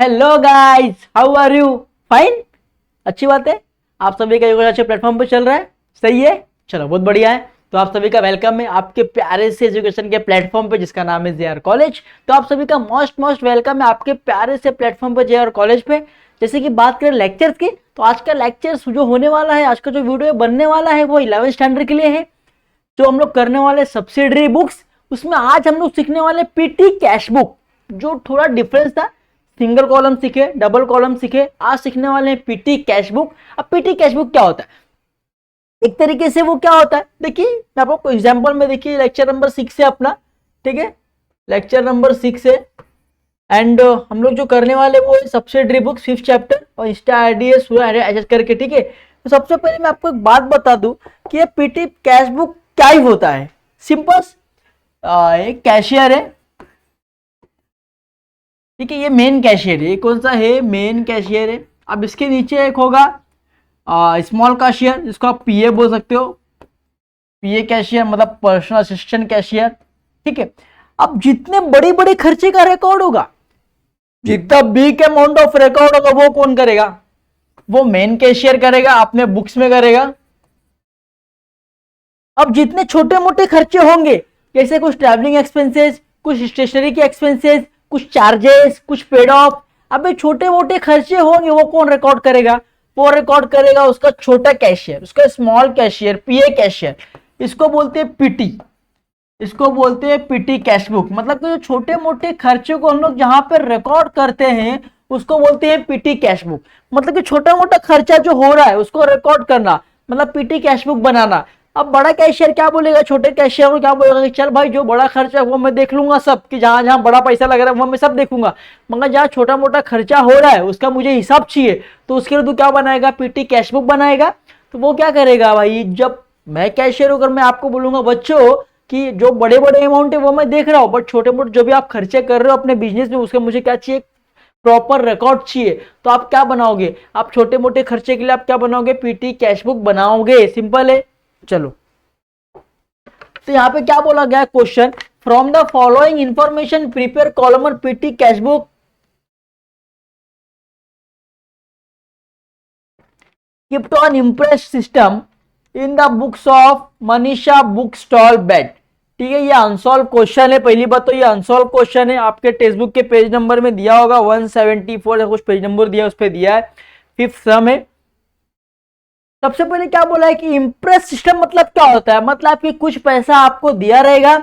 Hello guys, how are you? Fine. अच्छी बात है। आप सभी का योगा अच्छे प्लेटफॉर्म पे चल रहा है। सही है, चलो बहुत बढ़िया है। तो आप सभी का वेलकम है आपके प्यारे से एजुकेशन के प्लेटफॉर्म पे जिसका नाम है जेआर कॉलेज। तो आप सभी का मोस्ट मोस्ट वेलकम है आपके प्यारे से प्लेटफॉर्म पे जेआर कॉलेज पे। जैसे कि बात करें लेक्चर्स की, तो आज का लेक्चर जो होने वाला है, आज का जो वीडियो बनने वाला है वो 11th स्टैंडर्ड के लिए है। जो हम लोग करने वाले सब्सिडरी बुक्स, उसमें आज हम लोग सीखने वाले पीटी कैश बुक। जो थोड़ा डिफरेंस था, सिंगल कॉलम सीखे, डबल कॉलम सीखे, आज सीखने वाले हैं पीटी कैश बुक। अब पीटी कैश बुक क्या होता है? एक तरीके से वो क्या होता है, देखिए मैं आपको एग्जांपल में, देखिए लेक्चर नंबर 6 है अपना। ठीक है, लेक्चर नंबर 6 है। एंड हम लोग जो करने वाले वो सब्सिडरी बुक 5th चैप्टर और इंस्टा आईडीएस पूरा एडजस्ट करके। ठीक है, तो सबसे पहले मैं आपको एक बात बता दूं कि ये पीटी कैश बुक क्या ही होता है। सिंपल, एक कैशियर है। ठीक है, ये मेन कैशियर है। ये कौन सा है? मेन कैशियर है। अब इसके नीचे एक होगा स्मॉल कैशियर, जिसको आप पीए बोल सकते हो। पीए कैशियर मतलब पर्सनल असिस्टेंट कैशियर। ठीक है, अब जितने बड़ी बड़ी खर्चे का रिकॉर्ड होगा, जितना बिग अमाउंट ऑफ रिकॉर्ड होगा, वो कौन करेगा? वो मेन कैशियर करेगा, अपने बुक्स में करेगा। अब जितने छोटे मोटे खर्चे होंगे, जैसे कुछ ट्रैवलिंग एक्सपेंसेस, कुछ स्टेशनरी के एक्सपेंसेस, कुछ चार्जेस, कुछ पेड ऑफ, अब छोटे मोटे खर्चे होंगे, वो कौन रिकॉर्ड करेगा? वो रिकॉर्ड करेगा उसका छोटा कैशियर, उसका स्मॉल कैशियर, पीए कैशियर। इसको बोलते हैं पीटी। इसको बोलते हैं पीटी कैश बुक। मतलब कि जो छोटे मोटे खर्चे को हम लोग जहां पर रिकॉर्ड करते हैं, उसको बोलते हैं पीटी कैश बुक। मतलब कि छोटा मोटा खर्चा जो हो रहा है उसको रिकॉर्ड करना, मतलब पीटी कैश बुक बनाना। अब बड़ा कैशियर क्या बोलेगा? छोटे कैशियर को क्या बोलेगा कि चल भाई, जो बड़ा खर्चा है वो मैं देख लूंगा सब, कि जहां जहां बड़ा पैसा लग रहा है वो मैं सब देखूंगा, मगर जहां छोटा मोटा खर्चा हो रहा है उसका मुझे हिसाब चाहिए। तो उसके लिए तू क्या बनाएगा? पीटी कैश बुक बनाएगा। तो वो क्या करेगा भाई, जब मैं कैशियर होकर मैं आपको बोलूंगा बच्चों कि जो बड़े बड़े अमाउंट है वो मैं देख रहा हूँ, बट छोटे मोटे जो भी आप खर्चे कर रहे हो अपने बिजनेस में, उसके मुझे क्या चाहिए? प्रॉपर रिकॉर्ड चाहिए। तो आप क्या बनाओगे? आप छोटे मोटे खर्चे के लिए आप क्या बनाओगे? पीटी कैश बुक बनाओगे। सिंपल है। चलो, तो यहां पे क्या बोला गया question? From the following information prepare column PT cash book kept on impress system in the books of Manisha book stall bed. ठीक है, ये अनसॉल्व क्वेश्चन है। पहली बात तो ये अनसॉल्व क्वेश्चन है, आपके टेक्स्ट बुक के पेज नंबर में दिया होगा 174 कुछ पेज नंबर दिया, उस पर दिया है। 5th सम है। सबसे पहले क्या बोला है कि इंप्रेस सिस्टम मतलब क्या होता है? मतलब कि कुछ पैसा आपको दिया रहेगा,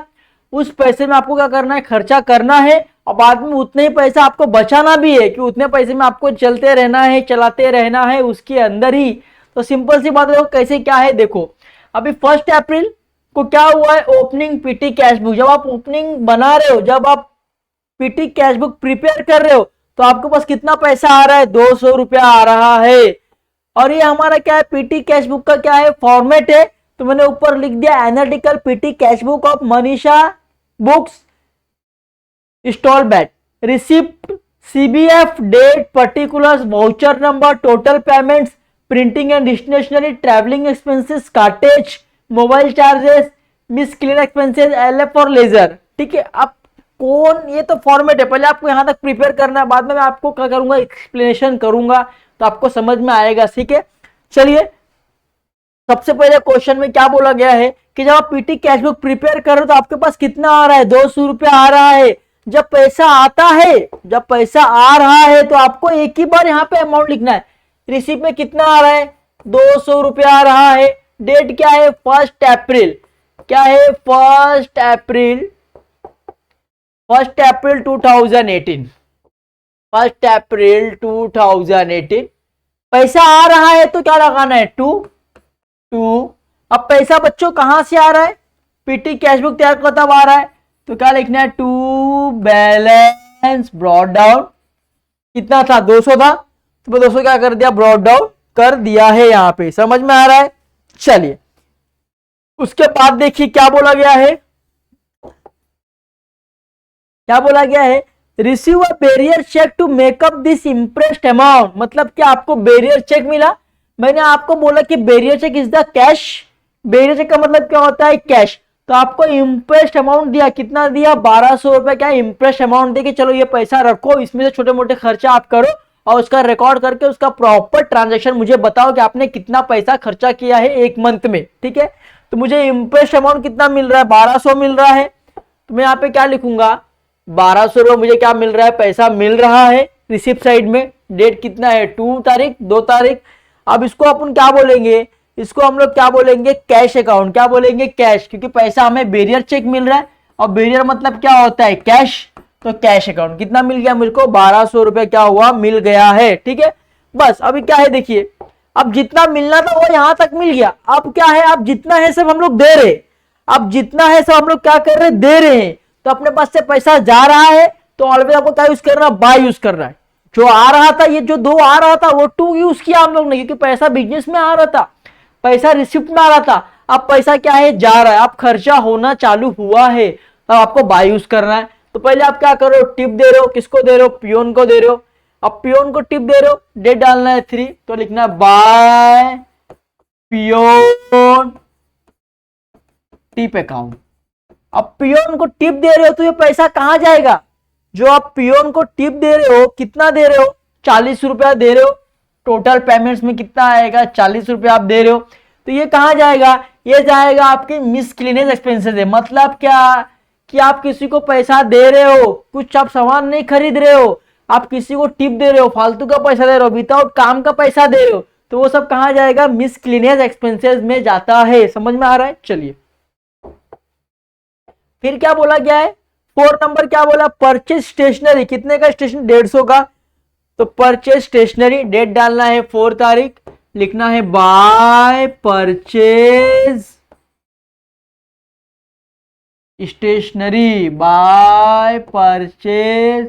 उस पैसे में आपको क्या करना है? खर्चा करना है, और बाद में उतने ही पैसा आपको बचाना भी है, कि उतने पैसे में आपको चलते रहना है, चलाते रहना है उसके अंदर ही। तो सिंपल सी बात है, कैसे क्या है देखो। अभी 1 अप्रैल को क्या हुआ है? Opening PT cash book. जब आप ओपनिंग बना रहे हो, जब आप पीटी कैश बुक प्रिपेयर कर रहे हो, तो आपके पास कितना पैसा आ रहा है? 200 रुपया आ रहा है। और ये हमारा क्या है? पीटी कैश बुक का क्या है? फॉर्मेट है। तो मैंने ऊपर लिख दिया analytical petty cash book of Manisha books stall बैट। Receipt, CBF, date, particulars, voucher number, total payments, printing and stationery, travelling expenses, cartage, mobile charges, मिस क्लियर एक्सपेंसेस, एलएफ और लेजर। ठीक है, अब कौन, ये तो फॉर्मेट है, पहले आपको यहां तक प्रिपेयर करना है, बाद में मैं आपको क्या करूंगा? एक्सप्लेनेशन करूंगा, तो आपको समझ में आएगा। ठीक है, चलिए सबसे पहले क्वेश्चन में क्या बोला गया है कि जब आप पीटी कैश बुक प्रिपेयर कर रहे हो तो आपके पास कितना आ रहा है? 200 रुपया आ रहा है। जब पैसा आता है, जब पैसा आ रहा है, तो आपको एक ही बार यहां पे अमाउंट लिखना है। रिसीप्ट में कितना आ रहा है? 200 रुपया आ रहा है। डेट क्या है? 1 अप्रैल। क्या है? 1 अप्रैल, 1 अप्रैल 2018। 1 अप्रैल 2018। पैसा आ रहा है तो क्या लगाना है? टू। अब पैसा बच्चों कहां से आ रहा है? पीटी कैश बुक तैयार करता हुआ आ रहा है, तो क्या लिखना है? To balance brought down. कितना था? 200 था, तो 200 क्या कर दिया? ब्रॉट डाउन कर दिया है। यहां पे समझ में आ रहा है? चलिए, उसके बाद देखिए क्या बोला गया है। क्या बोला गया है? Receive a bearer cheque to make up this imprest amount. मतलब क्या आपको बैरियर चेक मिला? मैंने आपको बोला कि bearer cheque is the cash. Bearer cheque का मतलब क्या होता है? कैश। तो आपको इंप्रेस्ड अमाउंट दिया, कितना दिया 1200 रुपए, क्या इंप्रेस्ड अमाउंट दे कि चलो ये पैसा रखो, इसमें से छोटे मोटे खर्चा आप करो और उसका रिकॉर्ड करके उसका प्रॉपर ट्रांजेक्शन मुझे बताओ कि आपने कितना पैसा खर्चा किया है एक मंथ में। ठीक है, तो मुझे इंप्रेस्ड अमाउंट कितना मिल रहा है, 1200 मिल रहा है। तो मैं यहाँ पे क्या लिखूंगा, 1200 रुपये मुझे क्या मिल रहा है, पैसा मिल रहा है रिसिप्ट साइड में। डेट कितना है, 2 तारीख, 2 तारीख। अब इसको अपन क्या बोलेंगे, इसको हम लोग क्या बोलेंगे, कैश अकाउंट। क्या बोलेंगे, कैश, क्योंकि पैसा हमें बेरियर चेक मिल रहा है और बेरियर मतलब क्या होता है, कैश। तो कैश अकाउंट कितना मिल गया मुझको, 1200 रुपए क्या हुआ, मिल गया है। ठीक है, बस अभी क्या है देखिए, अब जितना मिलना था वो यहां तक मिल गया। अब क्या है, अब जितना है सब हम लोग दे रहे, अब जितना है सब हम लोग क्या कर रहे, दे रहे हैं। तो अपने पास से पैसा जा रहा है तो ऑलवेज आपको क्या यूज करना, बाय यूज करना है। जो आ रहा था, ये जो 2 आ रहा था वो 2 यूज किया हम लोग ने, क्योंकि पैसा बिजनेस में आ रहा था, पैसा रिसिप्ट में आ रहा था। अब पैसा क्या है, जा रहा है, अब खर्चा होना चालू हुआ है, अब आपको बाय यूज करना है। तो पहले आप क्या करो, टिप दे रहे हो, किसको दे रहे हो, पियोन को दे रहे हो। अब पियोन को टिप दे रहे हो, डेट डालना है 3, तो लिखना है बाय पियोन टिप अकाउंट। अब पियोन को टिप दे रहे हो तो ये पैसा कहां जाएगा, जो आप पियोन को टिप दे रहे हो, कितना दे रहे हो, 40 रुपया दे रहे हो। टोटल पेमेंट्स में कितना आएगा, 40 रुपया आप दे रहे हो। तो ये कहां जाएगा, ये जाएगा आपके मिसक्लेनियस एक्सपेंसेस है। मतलब क्या कि आप किसी को पैसा दे रहे हो, कुछ आप सामान नहीं खरीद रहे हो, आप किसी को टिप दे रहे हो, फालतू का पैसा दे रहे हो, विदाउट काम का पैसा दे रहे हो, तो वो सब कहां जाएगा, मिसक्लेनियस एक्सपेंसेस में जाता है। समझ में आ रहा है, चलिए फिर क्या बोला गया है, 4 नंबर क्या बोला, परचेज स्टेशनरी। कितने का स्टेशनरी, 150 का। तो परचेज स्टेशनरी, डेट डालना है 4 तारीख, लिखना है by purchase stationery, by purchase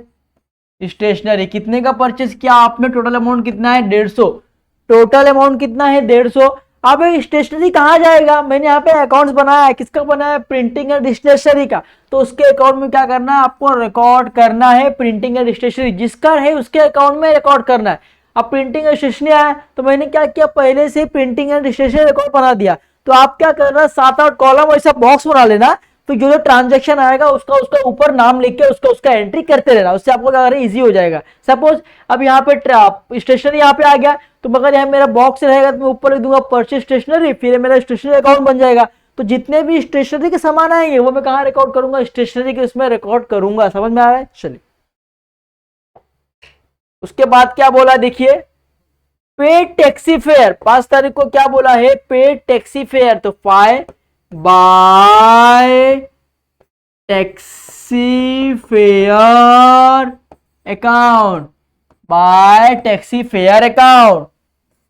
stationery. कितने का परचेज किया आपने, टोटल अमाउंट कितना है, 150। टोटल अमाउंट कितना है, 150। अब स्टेशनरी कहाँ जाएगा, मैंने यहाँ पे अकाउंट्स बनाया है, किसका बनाया है, प्रिंटिंग एंड स्टेशनरी का। तो उसके अकाउंट में क्या करना है, आपको रिकॉर्ड करना है प्रिंटिंग एंड स्टेशनरी, जिसका है उसके अकाउंट में रिकॉर्ड करना है। अब प्रिंटिंग एंड स्टेशनरी आया तो मैंने क्या किया, पहले से प्रिंटिंग एंड स्टेशनरी रिकॉर्ड बना दिया। तो आप क्या करना, 7-8 कॉलम ऐसा बॉक्स बना लेना, तो जो जो ट्रांजेक्शन आएगा उसका उसका ऊपर नाम लिख के उसका उसका एंट्री करते रहना, उससे आपको क्या इजी हो जाएगा। सपोज अब यहाँ पे स्टेशनरी यहाँ पे आ गया, तो मगर यहाँ मेरा बॉक्स रहेगा तो मैं ऊपर लिख दूंगा परचेज स्टेशनरी, फिर मेरा स्टेशनरी अकाउंट बन जाएगा। तो जितने भी स्टेशनरी के सामान आएंगे वो मैं कहाँ रिकॉर्ड करूंगा, स्टेशनरी के उसमें रिकॉर्ड करूंगा। समझ में आ रहा है, चलिए उसके बाद क्या बोला देखिए, पेड टैक्सी फेयर। 5 तारीख को क्या बोला है, पेड टैक्सी फेयर। तो bye taxi fare account, bye taxi fare account.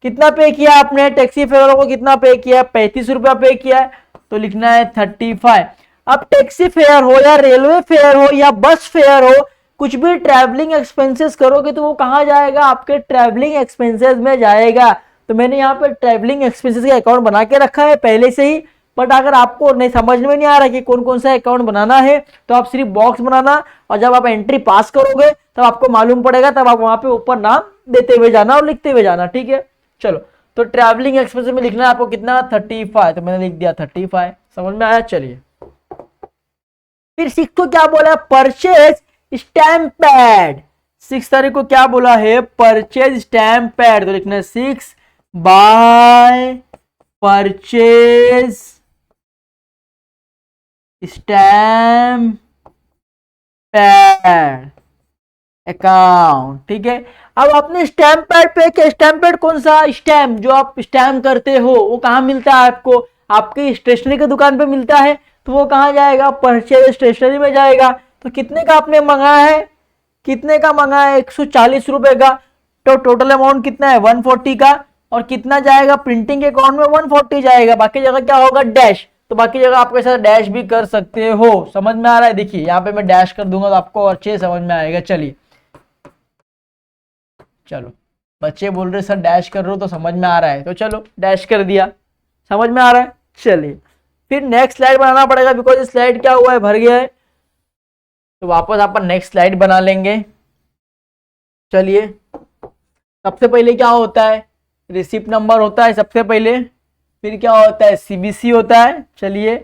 कितना पे किया आपने, टैक्सी फेयर वालों को कितना पे किया, 35 रुपया पे किया है, तो लिखना है 35। अब टैक्सी फेयर हो या रेलवे फेयर हो या बस फेयर हो, कुछ भी ट्रैवलिंग एक्सपेंसेस करोगे तो वो कहां जाएगा, आपके ट्रैवलिंग एक्सपेंसेस में जाएगा। तो मैंने यहाँ पे ट्रैवलिंग एक्सपेंसेस का अकाउंट बना के रखा है पहले से ही। बट अगर आपको नहीं समझ में नहीं आ रहा कि कौन कौन सा अकाउंट बनाना है, तो आप सिर्फ बॉक्स बनाना और जब आप एंट्री पास करोगे तब आपको मालूम पड़ेगा, तब आप वहां पे ऊपर नाम देते हुए जाना और लिखते हुए जाना। ठीक है, चलो तो ट्रैवलिंग एक्सपेंसेस में लिखना है आपको कितना, 35। तो मैंने लिख दिया 35। समझ में आया, चलिए फिर 6 को क्या बोला, परचेज स्टैम्प पैड। 6 तारीख को क्या बोला है, परचेज स्टैम्प पैड। तो लिखना है 6 by purchase stamp pad account. ठीक है, अब आपने स्टैम्प पैड पे किया, स्टैम्प पैड कौन सा, स्टैम्प जो आप स्टैम्प करते हो वो कहाँ मिलता है आपको, आपकी स्टेशनरी की दुकान पे मिलता है। तो वो कहाँ जाएगा, परचेज स्टेशनरी में जाएगा। तो कितने का आपने मंगाया है, कितने का मंगाया है, 140 रुपए का। तो टोटल अमाउंट कितना है, 140 का। और कितना जाएगा प्रिंटिंग के अकाउंट में, 140 जाएगा। बाकी जगह क्या होगा, डैश। तो बाकी जगह आप ऐसा डैश भी कर सकते हो। समझ में आ रहा है, देखिए यहाँ पे मैं डैश कर दूंगा तो आपको अच्छे समझ में आएगा। चलिए चलो, बच्चे बोल रहे सर डैश कर रहे हो तो समझ में आ रहा है, तो चलो डैश कर दिया, समझ में आ रहा है। चलिए फिर नेक्स्ट स्लाइड बनाना पड़ेगा, बिकॉज स्लाइड क्या हुआ है, भर गया है। तो वापस अपन नेक्स्ट स्लाइड बना लेंगे। चलिए सबसे पहले क्या होता है, रिसिप्ट नंबर होता है सबसे पहले, फिर क्या होता है, सीबीसी होता है। चलिए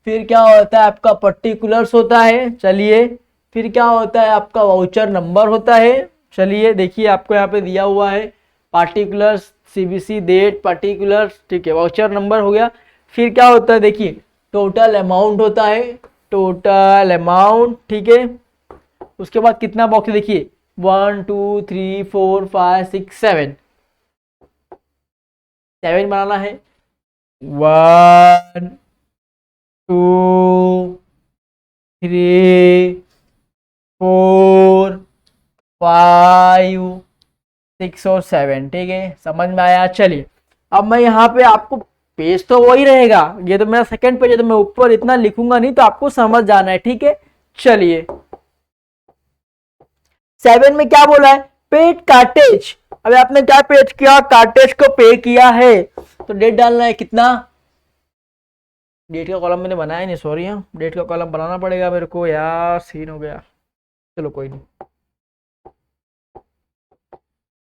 फिर क्या होता है आपका पर्टिकुलर्स होता है, चलिए। फिर क्या होता है आपका वाउचर नंबर होता है, चलिए देखिए आपको यहाँ पे दिया हुआ है पार्टिकुलर्स, सीबीसी डेट, पार्टिकुलर्स, ठीक है, वाउचर नंबर हो गया। फिर क्या होता है देखिए टोटल अमाउंट होता है, टोटल अमाउंट, ठीक है। उसके बाद कितना बॉक्स देखिए 1 2 3 4 5 6 7 बनाना है। 1 2 3 4 5 6 और 7, ठीक है, समझ में आया। चलिए अब मैं यहाँ पे आपको, पेज तो वही रहेगा, ये तो मेरा सेकंड पेज है तो मैं ऊपर इतना लिखूंगा नहीं, तो आपको समझ जाना है, ठीक है। चलिए 7 में क्या बोला है, पेड कार्टेज। अभी आपने क्या पेड किया, कार्टेज को पे किया है, तो डेट डालना है कितना, डेट का कॉलम मैंने बनाया नहीं, सॉरी, डेट का कॉलम बनाना पड़ेगा मेरे को यार, सीन हो गया, चलो कोई नहीं,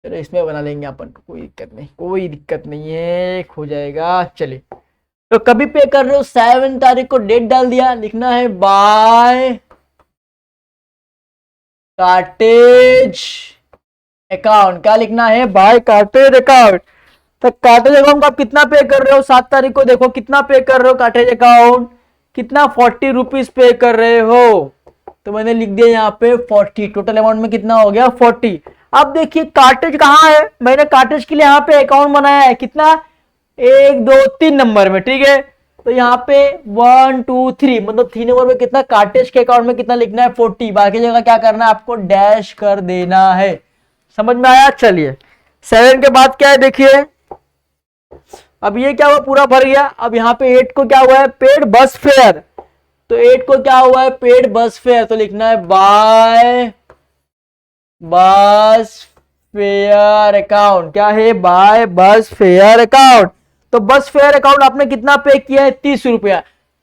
चलो इसमें बना लेंगे अपन, कोई दिक्कत नहीं, कोई दिक्कत नहीं है, हो जाएगा। चलिए तो कभी पे कर रहे हो, 7 तारीख को डेट डाल दिया, लिखना है बाय कार्टेज अकाउंट, क्या लिखना है, बाय कार्टेज अकाउंट। तो कार्टेज अकाउंट आप कितना पे कर रहे हो, 7 तारीख को देखो कितना पे कर रहे हो कार्टेज अकाउंट, कितना 40 रुपीज पे कर रहे हो, तो मैंने लिख दिया यहाँ पे 40, टोटल अमाउंट में कितना हो गया 40। अब देखिए कार्टेज कहाँ है, मैंने कार्टेज के लिए यहाँ पे अकाउंट बनाया है, कितना 1 2 3 नंबर में, ठीक है। तो यहाँ पे 1 2 3 मतलब 3 नंबर में कितना, कार्टेज के अकाउंट में कितना लिखना है 40, बाकी जगह क्या करना है आपको, डैश कर देना है, समझ में आया। चलिए 7 के बाद क्या है देखिए, अब ये क्या हुआ, पूरा भर गया। अब यहाँ पे 8 को क्या हुआ है, पेड बस फेयर, तो 8 को क्या हुआ है, पेड बस फेयर, तो लिखना है बाय बस फेयर अकाउंट, क्या है, बाय बस फेयर अकाउंट। तो बस फेयर अकाउंट आपने कितना पे किया है, 30 रुपया,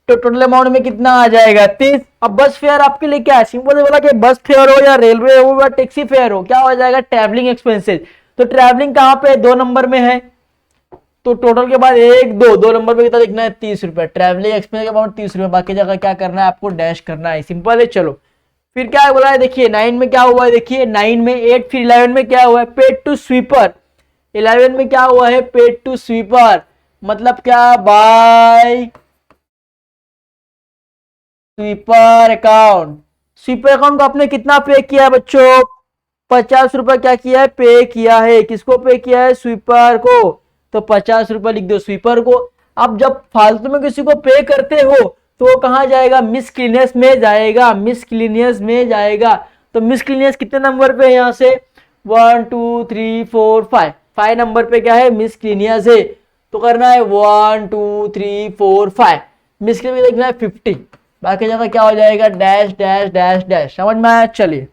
तो टोटल अमाउंट में कितना आ जाएगा 30। अब बस फेयर आपके लिए क्या है, सिंपल बोला कि बस फेयर हो या रेलवे हो या टैक्सी फेयर हो, क्या हो जाएगा, ट्रैवलिंग एक्सपेंसेस। तो ट्रैवलिंग कहाँ पे, 2 नंबर में है, तो टोटल के बाद 1 2 2 नंबर पे कितना लिखना है, 30 रुपया, ट्रैवलिंग एक्सपेंस के अमाउंट 30 रुपया, बाकी जगह क्या करना है आपको, डैश करना है, सिंपल है। चलो फिर क्या बोला है देखिए 9 में क्या हुआ है, देखिए 9 में 8, फिर 11 में क्या हुआ है, पेड टू स्वीपर, 11 में क्या हुआ है, पेड टू स्वीपर, मतलब क्या, by sweeper account. Sweeper account को आपने कितना पे किया है बच्चों, 50 रुपया क्या किया है, पे किया है, किसको पे किया है, स्वीपर को, तो 50 रुपया लिख दो स्वीपर को। अब जब फालतू में किसी को पे करते हो तो वो कहाँ जाएगा, मिसक्लिनियस में जाएगा, मिसक्लिनियस में जाएगा। तो मिसक्लिनियस कितने नंबर पे है, यहाँ से 1 2 3 4 5 नंबर पे क्या है, मिसक्लिनियस है, तो करना है 1 2 3 4 5, मिसक्लिनियस लिखना है 50, बाकी जगह क्या हो जाएगा, डैश डैश डैश डैश, समझ में आया। चलिए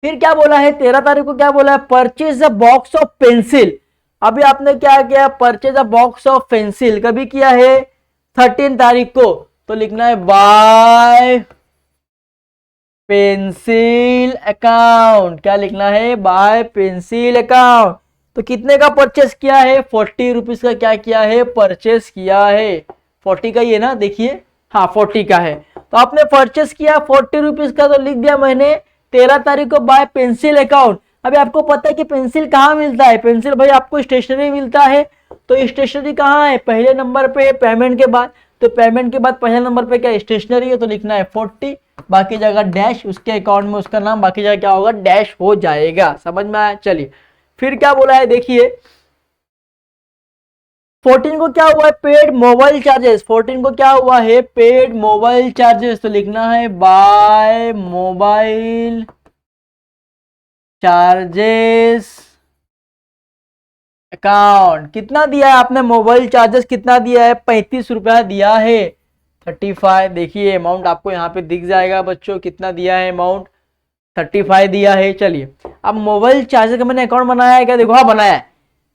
फिर क्या बोला है, 13 तारीख को क्या बोला है, purchase a box of pencil. अभी आपने क्या किया, purchase a box of pencil कभी किया है 13 तारीख को, तो लिखना है बाय पेंसिल अकाउंट, क्या लिखना है, बाय पेंसिल अकाउंट। तो कितने का परचेस किया है, 40 रुपीज का क्या किया है, परचेस किया है, 40 का ही है ना, देखिए हाँ 40 का है, तो आपने परचेस किया 40 रुपीज का, तो लिख दिया मैंने 13 तारीख को बाय पेंसिल अकाउंट। अभी आपको पता है कि पेंसिल कहाँ मिलता है, पेंसिल भाई आपको स्टेशनरी मिलता है, तो स्टेशनरी कहाँ है, पहले नंबर पे पेमेंट के बाद, तो पेमेंट के बाद पहले नंबर पे क्या स्टेशनरी है, तो लिखना है 40, बाकी जगह डैश, उसके अकाउंट में उसका नाम, बाकी जगह क्या होगा, डैश हो जाएगा, समझ में आया। चलिए फिर क्या बोला है देखिए 14 को क्या हुआ है, पेड मोबाइल चार्जेस, 14 को क्या हुआ है, पेड मोबाइल चार्जेस, तो लिखना है बाय मोबाइल चार्जेस अकाउंट। कितना दिया है आपने मोबाइल चार्जेस, कितना दिया है, 35 रुपया दिया है, 35, देखिए अमाउंट आपको यहाँ पे दिख जाएगा बच्चों, कितना दिया है अमाउंट, 35 दिया है। चलिए अब मोबाइल चार्जेस का मैंने अकाउंट बनाया है क्या, देखो हाँ बनाया है।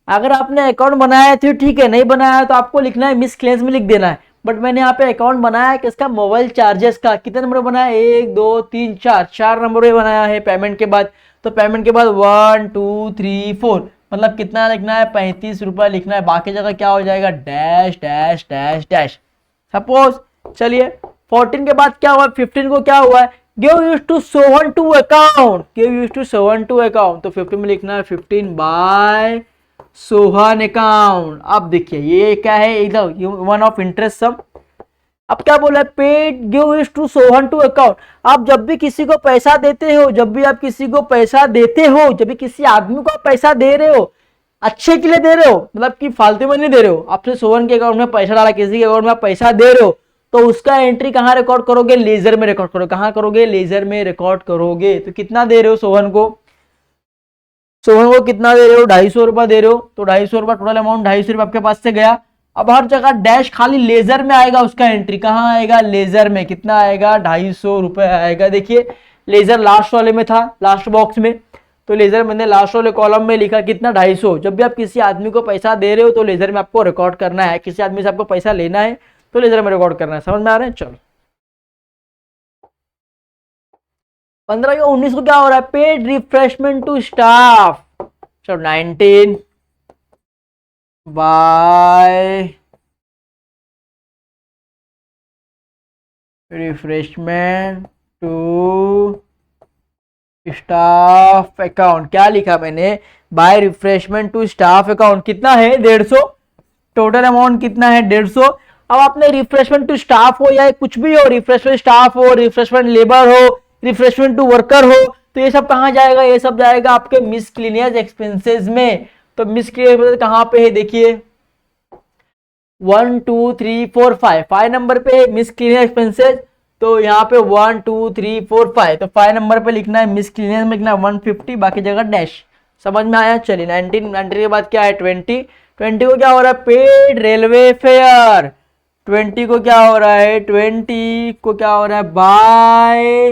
अगर आपने अकाउंट बनाया है तो ठीक है, नहीं बनाया है तो आपको लिखना है मिसक्लेंस में लिख देना है, बट मैंने यहाँ पे अकाउंट बनाया है किसका, मोबाइल चार्जेस का, कितने नंबर बनाया है, 1 2 3 4, 4 नंबर में बनाया है पेमेंट के बाद, तो पेमेंट के बाद 1 2 3 4, मतलब कितना लिखना है, 35 रुपया लिखना है, बाकी जगह क्या हो जाएगा, dash dash dash dash, suppose चलिए 14 के बाद क्या हुआ, 15 को क्या हुआ है, give use to Sohan to account, give use to Sohan to account, तो 15 में लिखना है 15 बाय सोहन अकाउंट। अब देखिए ये क्या है, एकदम वन ऑफ इंटरेस्ट सम। अब क्या बोला है, paid give use to Sohan to account. आप जब भी किसी को पैसा देते हो, जब भी आप किसी को पैसा देते हो, जब भी किसी आदमी को आप पैसा दे रहे हो, अच्छे के लिए दे रहे हो, मतलब कि फालतू में नहीं दे रहे हो, आपने सोहन के अकाउंट में पैसा डाला, किसी के अकाउंट में आप पैसा दे रहे हो, तो उसका एंट्री कहाँ रिकॉर्ड करोगे, लेजर में रिकॉर्ड करोगे। कहाँ करोगे, लेजर में रिकॉर्ड करोगे। तो कितना दे रहे हो सोहन को, सोहन को कितना दे रहे हो, 250 रुपया दे रहे हो, तो 250 रुपया टोटल अमाउंट 250 रुपया आपके पास से गया। अब हर जगह डैश खाली लेजर में आएगा, उसका एंट्री कहाँ आएगा, लेजर में। कितना आएगा, 250 रुपये आएगा। देखिए लेजर लास्ट वाले में था, लास्ट बॉक्स में, तो लेजर मैंने लास्ट वाले कॉलम में लिखा कितना, 250। जब भी आप किसी आदमी को पैसा दे रहे हो तो लेजर में आपको रिकॉर्ड करना है, किसी आदमी से आपको पैसा लेना है तो लेजर में रिकॉर्ड करना है। समझ में आ रहे हैं, चलो 15 या 19 को क्या हो रहा है, पेड रिफ्रेशमेंट टू स्टाफ। चलो 19 by refreshment to staff account. क्या लिखा मैंने, by refreshment to staff account. कितना है, 150। टोटल अमाउंट कितना है, 150। अब आपने रिफ्रेशमेंट टू स्टाफ हो या कुछ भी हो, रिफ्रेशमेंट स्टाफ हो, रिफ्रेशमेंट लेबर हो, रिफ्रेशमेंट टू वर्कर हो, तो ये सब कहाँ जाएगा, ये सब जाएगा आपके मिसक्लेनियस एक्सपेंसेस में। तो मिसक्लेनियस कहाँ पे है, देखिए 1 2 3 4 5, 5 नंबर पे मिसक्लेनियस एक्सपेंसेस, तो यहाँ पे 1 2 3 4 5, तो 5 नंबर पे लिखना है, मिसक्लेनियस में लिखना है 150, बाकी जगह डैश। समझ में आया, चलिए 19 के बाद क्या है, 20 को क्या हो रहा है, पेड रेलवे फेयर। 20 को क्या हो रहा है, 20 को क्या हो रहा है, बाय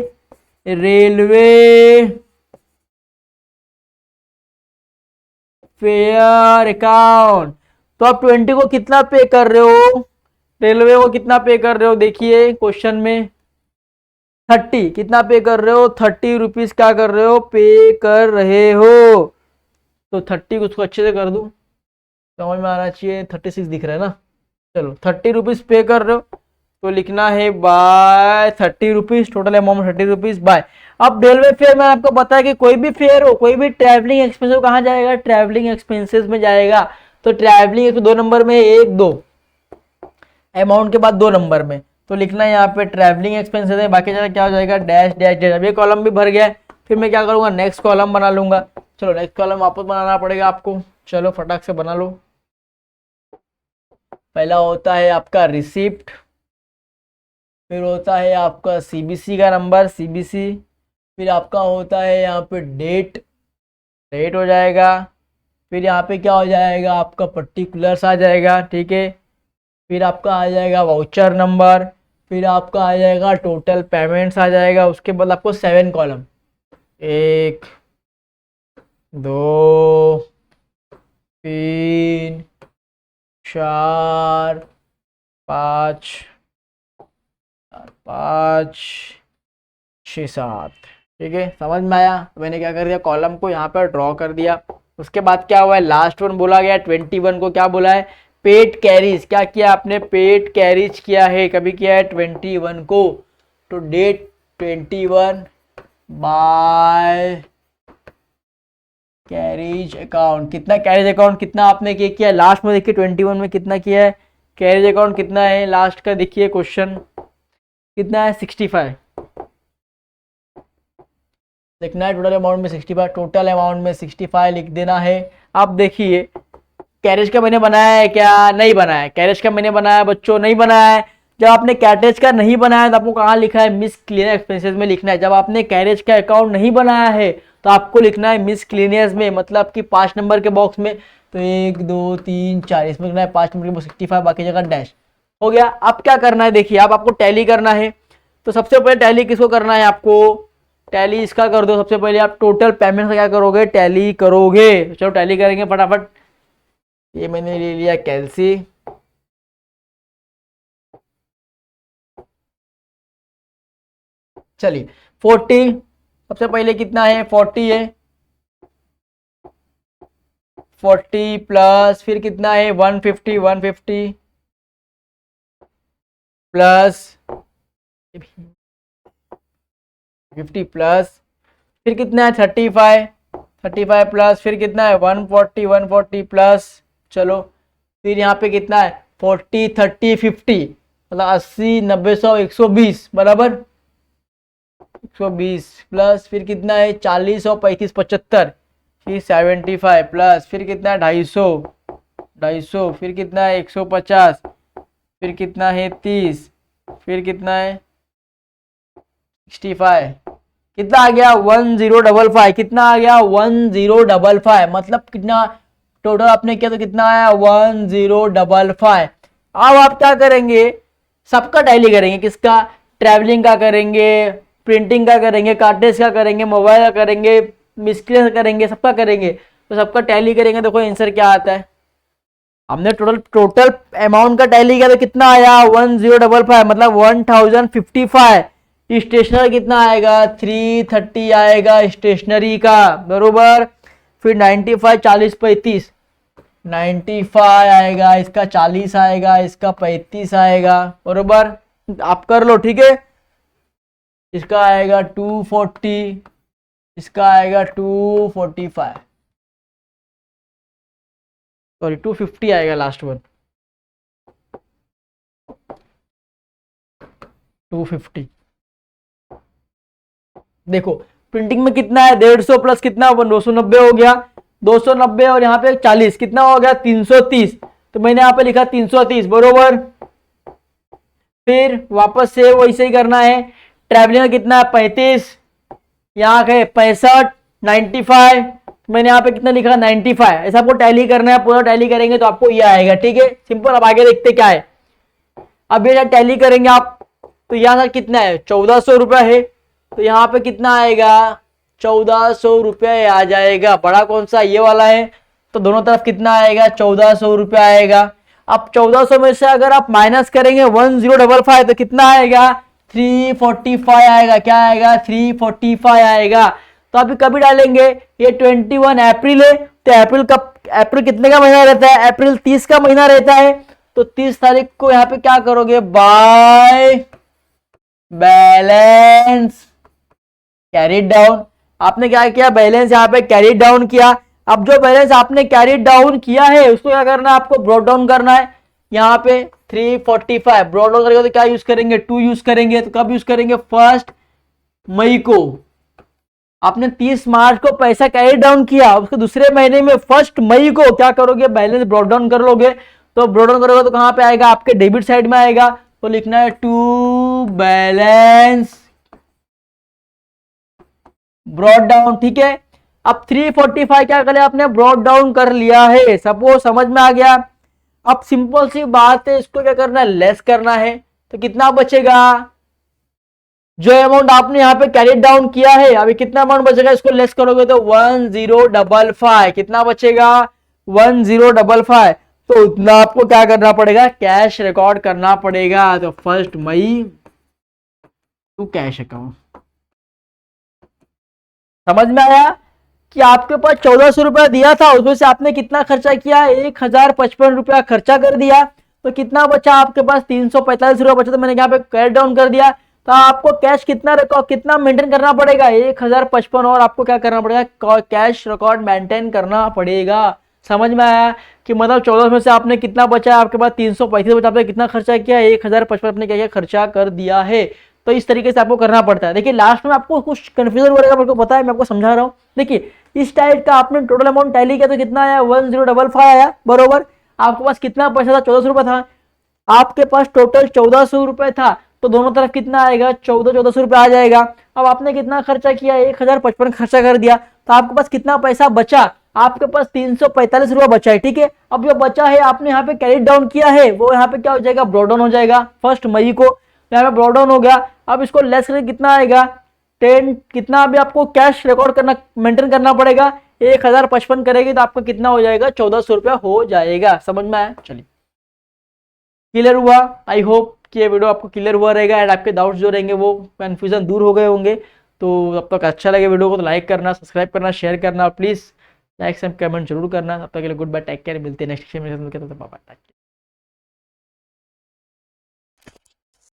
रेलवे फेयर अकाउंट। तो आप 20 को कितना पे कर रहे हो, रेलवे को कितना पे कर रहे हो, देखिए क्वेश्चन में 30, कितना पे कर रहे हो, 30 रुपीज क्या कर रहे हो, पे कर रहे हो। तो 30 उसको अच्छे से कर दूं, समझ में आना चाहिए, 36 दिख रहा है ना। चलो 30 रुपीज पे कर रहे हो, तो लिखना है by 30 rupees, total amount 30 rupees by. अब रेलवे फेयर में आपको पता है कि कोई भी फेयर हो, कोई भी ट्रैवलिंग एक्सपेंस हो, कहाँ जाएगा, ट्रैवलिंग एक्सपेंसेस में जाएगा। तो ट्रैवलिंग 2 नंबर में, 1 2 अमाउंट के बाद 2 नंबर में, तो लिखना है यहाँ पे ट्रैवलिंग एक्सपेंसेस है, बाकी जगह क्या हो जाएगा, डैश डैश डैश। अब ये कॉलम भी भर गया है, फिर मैं क्या करूंगा, नेक्स्ट कॉलम बना लूंगा। चलो नेक्स्ट कॉलम वापस बनाना पड़ेगा आपको, चलो फटाक से बना लो। पहला होता है आपका रिसिप्ट, फिर होता है आपका सीबीसी का नंबर, सीबीसी, फिर आपका होता है यहाँ पे डेट, डेट हो जाएगा, फिर यहाँ पे क्या हो जाएगा, आपका पर्टिकुलर्स आ जाएगा, ठीक है, फिर आपका आ जाएगा वाउचर नंबर, फिर आपका आ जाएगा टोटल पेमेंट्स आ जाएगा। उसके बाद आपको 7 कॉलम, 1 2 3 4 5 5 6 7, ठीक है, समझ में आया। मैंने क्या कर दिया, कॉलम को यहाँ पर ड्रॉ कर दिया। उसके बाद क्या हुआ है, लास्ट वन बोला गया 21 को क्या बोला है, पेड कैरीज। क्या किया आपने, पेड कैरीज किया है, कभी किया है 21 को, तो डेट 21 बाय कैरीज अकाउंट। कितना कैरीज अकाउंट, कितना आपने किया लास्ट में, देखिए 21 में कितना किया है कैरीज अकाउंट, कितना है लास्ट का, देखिए क्वेश्चन कितना है, 65 लिखना है, टोटल अमाउंट में 65, टोटल अमाउंट में 65 लिख देना है। अब देखिए कैरेज का मैंने बनाया है क्या, नहीं बनाया है, कैरेज का मैंने बनाया बच्चों, नहीं बनाया है। जब आपने कैरेज का नहीं बनाया तो आपको कहाँ लिखा है, मिसक्लेनियस एक्सपेंसेस में लिखना है। जब आपने कैरेज का अकाउंट नहीं बनाया है तो आपको लिखना है मिसक्लेनियस में, मतलब कि 5 नंबर के बॉक्स में, तो 1 2 3 4 इसमें लिखना है 5 नंबर के 65, बाकी जगह डैश हो गया। अब क्या करना है, देखिए अब आपको टैली करना है, तो सबसे पहले टैली किसको करना है, आपको टैली इसका कर दो। सबसे पहले आप टोटल पेमेंट का क्या करोगे, टैली करोगे। चलो टैली करेंगे फटाफट, ये मैंने ले लिया कैलसी, चलिए 40, सबसे पहले कितना है, 40 है, 40 प्लस फिर कितना है 150, 150 प्लस 50 प्लस फिर कितना है 35 प्लस फिर कितना है 140 प्लस, चलो फिर यहाँ पे कितना है 40 30 50, मतलब 80 90 100 120 बराबर 120 प्लस फिर कितना है 40 और 35 75, फिर 75 प्लस फिर कितना है 250 फिर कितना है 150 फिर कितना है 30 फिर कितना है 65, कितना आ गया 1055, कितना आ गया 1055, मतलब कितना टोटल आपने किया तो कितना आया 1055। अब आप क्या करेंगे, सबका टैली करेंगे, किसका, ट्रैवलिंग का करेंगे, प्रिंटिंग का करेंगे, कार्टेज का करेंगे, मोबाइल का करेंगे, मिसक्लेस करेंगे, सबका करेंगे, तो सबका टैली करेंगे। देखो आंसर क्या आता है, हमने टोटल अमाउंट का टैली किया तो कितना आया 1055, मतलब 1055। स्टेशनरी कितना आएगा 330 आएगा स्टेशनरी का, बरोबर। फिर 95 40 35, 95 आएगा, इसका 40 आएगा, इसका 35 आएगा, बरोबर। आप कर लो, ठीक है। इसका आएगा 240, इसका आएगा 245, सॉरी 250 आएगा लास्ट वन, 250। देखो प्रिंटिंग में कितना है 150 प्लस कितना 290 हो गया, 290 और यहाँ पे 40 कितना हो गया 330, तो मैंने यहाँ पे लिखा 330, बरोबर। फिर वापस से वैसे ही करना है, ट्रैवलिंग में कितना है 35, यहाँ है 65 95, मैंने यहाँ पे कितना लिखा 95, ऐसा आपको टैली करना है, पूरा टैली करेंगे तो आपको ये आएगा, ठीक है, सिंपल। अब आगे देखते क्या है, अब ये टैली करेंगे आप, तो यहाँ कितना है 1400 रुपया है, तो यहाँ पे कितना आएगा 1400 रुपया आ जाएगा। बड़ा कौन सा, ये वाला है, तो दोनों तरफ कितना आएगा 1400 रुपया आएगा। अब 1400 में से अगर आप माइनस करेंगे 1055 तो कितना आएगा 345 आएगा, क्या आएगा 345 आएगा। तो अभी कभी डालेंगे, ये 21 अप्रैल है, तो अप्रैल कितने का महीना रहता है, अप्रैल 30 का महीना रहता है, तो 30 तारीख को यहाँ पे क्या करोगे, बाय बैलेंस कैरी डाउन। आपने क्या किया, बैलेंस यहाँ पे कैरी डाउन किया। अब जो बैलेंस आपने कैरी डाउन किया है उसको क्या करना है, आपको ब्रॉट डाउन करना है। यहाँ पे 345 ब्रॉट डाउन करेंगे तो क्या यूज करेंगे 2 यूज करेंगे, तो कब यूज करेंगे 1 मई को। आपने 30 मार्च को पैसा कैरी डाउन किया, उसके दूसरे महीने में 1 मई को क्या करोगे, बैलेंस ब्रॉट डाउन कर लोगे। तो ब्रॉट डाउन करोगे तो कहां पे आएगा, आपके डेबिट साइड में आएगा, तो लिखना है टू बैलेंस ब्रॉट डाउन, ठीक है। अब 345 क्या करें, आपने ब्रॉट डाउन कर लिया है, सपोज समझ में आ गया। अब सिंपल सी बात है, इसको क्या करना है, लेस करना है, तो कितना बचेगा, जो अमाउंट आपने यहाँ पे कैरी डाउन किया है, अभी कितना अमाउंट बचेगा, इसको लेस करोगे तो 1055, कितना बचेगा 1055। तो उतना आपको क्या करना पड़ेगा, कैश रिकॉर्ड करना पड़ेगा। तो 1 मई टू कैश अकाउंट। समझ में आया कि आपके पास 1400 रुपया दिया था, उसमें से आपने कितना खर्चा किया, 1055 रुपया खर्चा कर दिया, तो कितना बचा आपके पास 345 रुपया बचा, तो मैंने यहाँ पे कैश डाउन कर दिया। तो आपको कैश कितना रिकॉर्ड कितना मेंटेन करना पड़ेगा 1055, और आपको क्या करना पड़ेगा, कैश रिकॉर्ड मेंटेन करना पड़ेगा। समझ में आया कि मतलब 14 में से आपने कितना बचा, आपके पास 335 बचा, आपने कितना खर्चा किया 1055 आपने क्या खर्चा कर दिया है। तो इस तरीके से आपको करना पड़ता है। देखिए लास्ट में आपको कुछ कंफ्यूजन हो रहेगा, मेरे को पता है, मैं आपको समझा रहा हूँ। देखिए इस टाइप का आपने टोटल अमाउंट टैली किया तो कितना आया 1055 आया, बरोबर। आपके पास कितना पैसा था 1400 रुपया था, आपके पास टोटल 1400 रुपए था, तो दोनों तरफ कितना आएगा 1400 रुपया आ जाएगा। अब आपने कितना खर्चा किया 1055 खर्चा कर दिया, तो आपके पास कितना पैसा बचा, आपके पास 345 रुपया बचा है, ठीक है। अब जो बचा है आपने यहाँ पे कैरी डाउन किया है, वो यहाँ पे क्या हो जाएगा, ब्रॉट डाउन हो जाएगा 1 मई को, यहाँ पे ब्रॉट डाउन हो गया। अब इसको लेस करके कितना आएगा 10, कितना अभी आपको कैश रिकॉर्ड करना मेंटेन करना पड़ेगा, 1055 करेगी तो आपका कितना हो जाएगा 1400 रुपया हो जाएगा। समझ में आया, चलिए क्लियर हुआ। आई होप कि ये वीडियो आपको क्लियर हुआ रहेगा एंड आपके डाउट्स जो रहेंगे वो कंफ्यूजन दूर हो गए होंगे। तो अब तक अच्छा लगे वीडियो को तो लाइक करना, सब्सक्राइब करना, शेयर करना, प्लीज़ लाइक एंड कमेंट जरूर करना। तब तक के लिए गुड बाय, टेक केयर, मिलते हैं नेक्स्ट में।